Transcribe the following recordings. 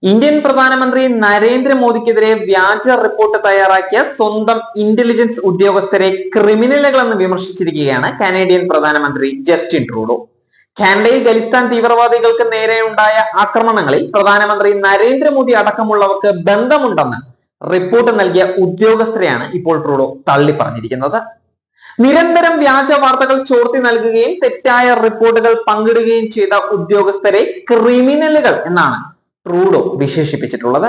Indian പ്രധാനമന്ത്രി നരേന്ദ്രമോദിക്കെതിരെ വ്യാജ report തയ്യാറാക്കിയ സ്വന്തം ഇന്റലിജൻസ് ഉദ്യോഗസ്ഥരെ ക്രിമിനലുകളെന്ന് വിമർശിച്ചിരിക്കുകയാണ് കനേഡിയൻ പ്രധാനമന്ത്രി ജസ്റ്റിൻ ട്രൂഡോ. കാനഡയിൽ ഖലിസ്ഥാൻ തീവ്രവാദികൾക്ക് നേരെയുണ്ടായ ആക്രമണങ്ങളിൽ പ്രധാനമന്ത്രി നരേന്ദ്രമോദി അടക്കമുള്ളവർക്ക് ബന്ധമുണ്ടെന്ന് റിപ്പോർട്ട് നൽകിയ ഉദ്യോഗസ്ഥരെയാണ് ഇപ്പോൾ ട്രൂഡോ തള്ളി പറഞ്ഞിരിക്കുന്നത്. നിരന്തരം വ്യാജ വാർത്തകൾ ചോർത്തി നൽകുകയും തെറ്റായ റിപ്പോർട്ടുകൾ പങ്കിടുകയും ചെയ്ത ഉദ്യോഗസ്ഥരെ ക്രിമിനലുകൾ എന്നാണ് ട്രൂഡോ വിശേഷിപ്പിച്ചിട്ടുള്ളത്.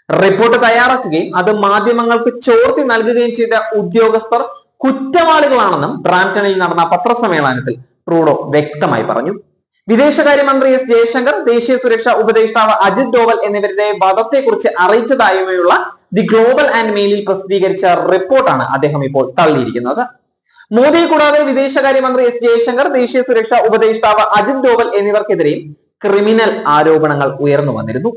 റിപ്പോർട്ട് തയ്യാറാക്കുകയും അത് മാധ്യമങ്ങൾക്ക് ചോർത്തി നൽകുകയും ചെയ്ത ഉദ്യോഗസ്ഥർ കുറ്റവാളികളാണെന്നും ബ്രാംപ്ടണിൽ നടന്ന പത്രസമ്മേളനത്തിൽ ട്രൂഡോ വ്യക്തമായി പറഞ്ഞു. വിദേശകാര്യമന്ത്രി എസ് ജയശങ്കർ, ദേശീയ സുരക്ഷാ ഉപദേഷ്ടാവ് അജിത് ഡോവൽ എന്നിവരുടെ വധത്തെക്കുറിച്ച് അറിയിച്ചതായുമുള്ള ദി ഗ്ലോബൽ ആൻഡ് മെയിലിൽ പ്രസിദ്ധീകരിച്ച റിപ്പോർട്ടാണ് അദ്ദേഹം ഇപ്പോൾ തള്ളിയിരിക്കുന്നത്. മോദിയെ കൂടാതെ വിദേശകാര്യമന്ത്രി എസ് ജയശങ്കർ, ദേശീയ സുരക്ഷാ ഉപദേഷ്ടാവ് അജിത് ഡോവൽ എന്നിവർക്കെതിരെയും ക്രിമിനൽ ആരോപണങ്ങൾ ഉയർന്നു വന്നിരുന്നു.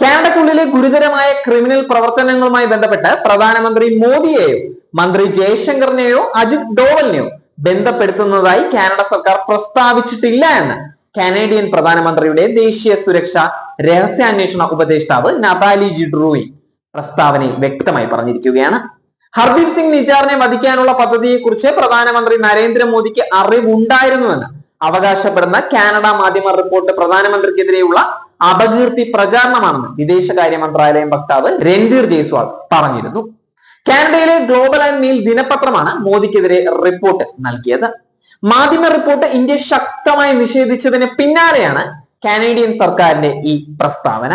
കാനഡയ്ക്കുള്ളിലെ ഗുരുതരമായ ക്രിമിനൽ പ്രവർത്തനങ്ങളുമായി ബന്ധപ്പെട്ട് പ്രധാനമന്ത്രി മോദിയെയോ മന്ത്രി ജയശങ്കറിനെയോ അജിത് ഡോവലിനെയോ ബന്ധപ്പെടുത്തുന്നതായി കാനഡ സർക്കാർ പ്രസ്താവിച്ചിട്ടില്ല എന്ന് കാനേഡിയൻ പ്രധാനമന്ത്രിയുടെ ദേശീയ സുരക്ഷാ രഹസ്യാന്വേഷണ ഉപദേഷ്ടാവ് നതാലി ജിഡ്രൂയി പ്രസ്താവനയിൽ വ്യക്തമായി പറഞ്ഞിരിക്കുകയാണ്. ഹർദീപ് സിംഗ് നിജാറിനെ വധിക്കാനുള്ള പദ്ധതിയെക്കുറിച്ച് പ്രധാനമന്ത്രി നരേന്ദ്രമോദിക്ക് അറിവുണ്ടായിരുന്നുവെന്ന് അവകാശപ്പെടുന്ന കാനഡ മാധ്യമ റിപ്പോർട്ട് പ്രധാനമന്ത്രിക്കെതിരെയുള്ള അപകീർത്തി പ്രചാരണമാണെന്ന് വിദേശകാര്യ മന്ത്രാലയം വക്താവ് രൺധീർ ജയ്സ്വാൾ പറഞ്ഞിരുന്നു. കാനഡയിലെ ഗ്ലോബൽ ആൻഡ് മെയിൽ ദിനപത്രമാണ് മോദിക്കെതിരെ റിപ്പോർട്ട് നൽകിയത്. മാധ്യമ റിപ്പോർട്ട് ഇന്ത്യ ശക്തമായി നിഷേധിച്ചതിന് പിന്നാലെയാണ് കാനേഡിയൻ സർക്കാരിന്റെ ഈ പ്രസ്താവന.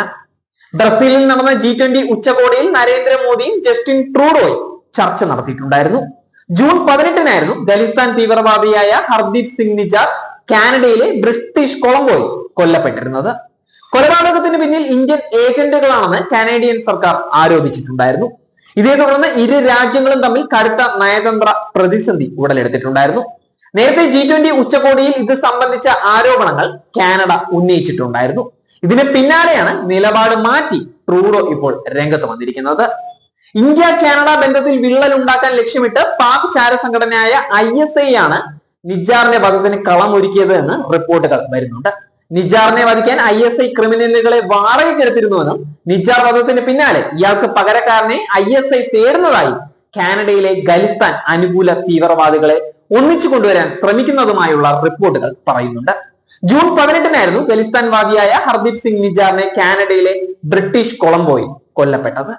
ബ്രസീലിൽ നടന്ന G20 ഉച്ചകോടിയിൽ നരേന്ദ്രമോദിയും ജസ്റ്റിൻ ട്രൂഡോയും ചർച്ച നടത്തിയിട്ടുണ്ടായിരുന്നു. ജൂൺ 18-നായിരുന്നു ഖലിസ്ഥാൻ തീവ്രവാദിയായ ഹർദീപ് സിംഗ് നിജാർ കാനഡയിലെ ബ്രിട്ടീഷ് കൊളംബോയിൽ കൊല്ലപ്പെട്ടിരുന്നത്. കൊലപാതകത്തിന് പിന്നിൽ ഇന്ത്യൻ ഏജന്റുകളാണെന്ന് കാനേഡിയൻ സർക്കാർ ആരോപിച്ചിട്ടുണ്ടായിരുന്നു. ഇതേ തുടർന്ന് ഇരു രാജ്യങ്ങളും തമ്മിൽ കടുത്ത നയതന്ത്ര പ്രതിസന്ധി ഉടലെടുത്തിട്ടുണ്ടായിരുന്നു. നേരത്തെ G20 ഉച്ചകോടിയിൽ ഇത് സംബന്ധിച്ച ആരോപണങ്ങൾ കാനഡ ഉന്നയിച്ചിട്ടുണ്ടായിരുന്നു. ഇതിന് പിന്നാലെയാണ് നിലപാട് മാറ്റി ട്രൂഡോ ഇപ്പോൾ രംഗത്ത് വന്നിരിക്കുന്നത്. ഇന്ത്യ കാനഡ ബന്ധത്തിൽ വിള്ളൽ ഉണ്ടാക്കാൻ ലക്ഷ്യമിട്ട് പാക് ചാര സംഘടനയായ ISI ആണ് നിജാറിന്റെ വധത്തിന് കളമൊരുക്കിയത് എന്ന് റിപ്പോർട്ടുകൾ വരുന്നുണ്ട്. നിജാറിനെ വധിക്കാൻ ISI ക്രിമിനലുകളെ വാടകയ്ക്കെടുത്തിരുന്നുവെന്നും നിജാർ വധത്തിന് പിന്നാലെ ഇയാൾക്ക് പകരക്കാരനെ ISI തേടുന്നതായി കാനഡയിലെ ഖലിസ്ഥാൻ അനുകൂല തീവ്രവാദികളെ ഒന്നിച്ചു കൊണ്ടുവരാൻ ശ്രമിക്കുന്നതുമായുള്ള റിപ്പോർട്ടുകൾ പറയുന്നുണ്ട്. ജൂൺ 18-നായിരുന്നു ഖലിസ്ഥാൻവാദിയായ ഹർദീപ് സിംഗ് നിജാറിനെ കാനഡയിലെ ബ്രിട്ടീഷ് കൊളംബോയിൽ കൊല്ലപ്പെട്ടത്.